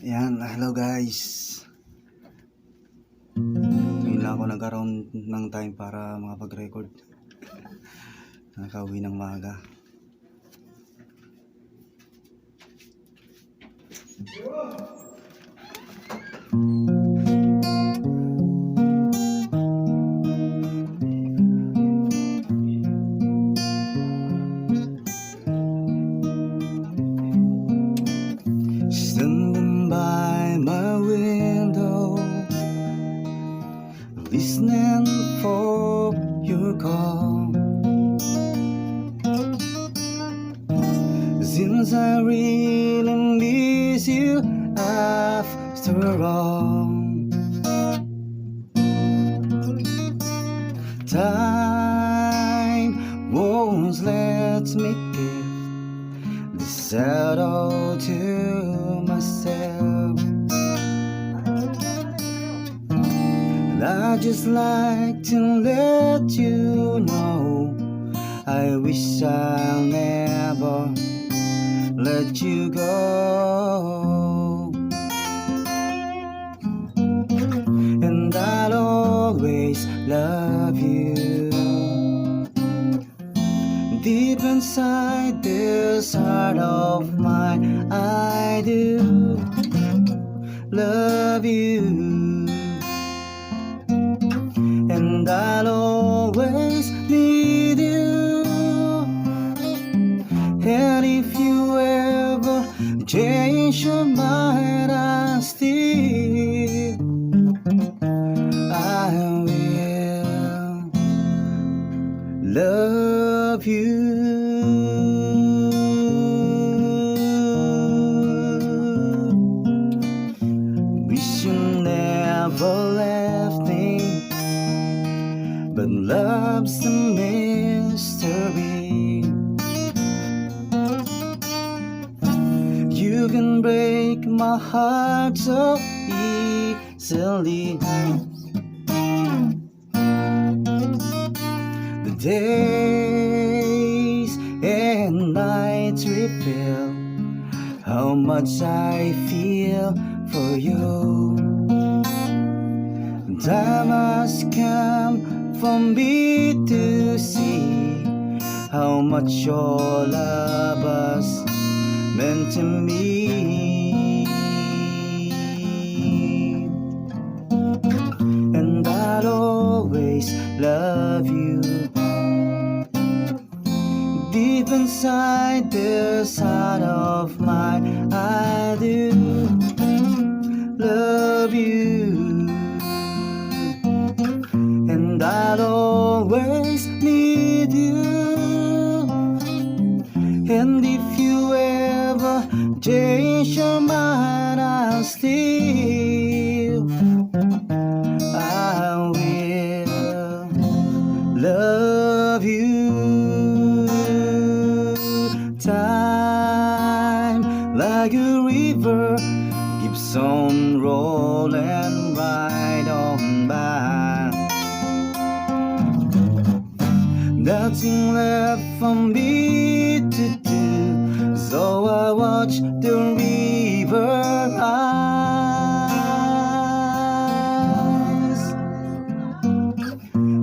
Yan, hello guys. Ngayon lang ako nagkaroon ng time para makapag-record. Nakauwi ng maaga. Standing by my window, listening for your call. Since I really miss you after all. Time won't let me give this out all to myself. And I just like to let you know I wish I'll never let you go. And I'll always love you. Deep inside this heart of mine, I do love you. And I'll always need you. And if you ever change your mind, I still I will love you. Wish you never left me, but love's a mystery. You can break my heart so easily. The days and nights reveal how much I feel for you. Time has come for me to see how much your love has meant to me. And I'll always love you. Deep inside this heart of mine, I do love you. And I'll always need you. And if you ever change your mind, I'll still I will love you. Time like a river keeps on rolling right on by. Nothing left for me to do, so I watch the river rise.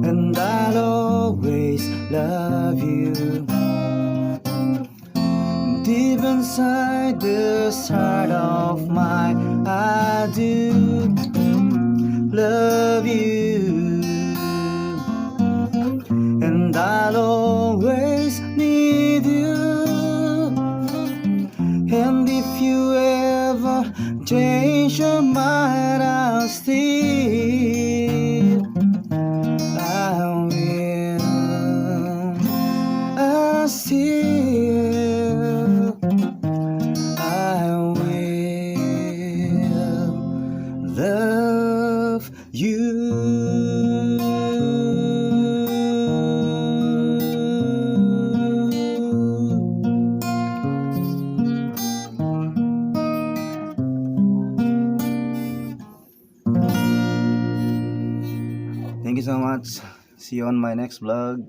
And I'll always love you. Deep inside this heart of mine, I do love you. And I'll always need you. And if you ever change your mind, I'll still I will I still I will love you. Thank you so much. See you on my next vlog.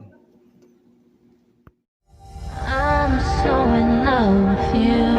I'm so in love with you.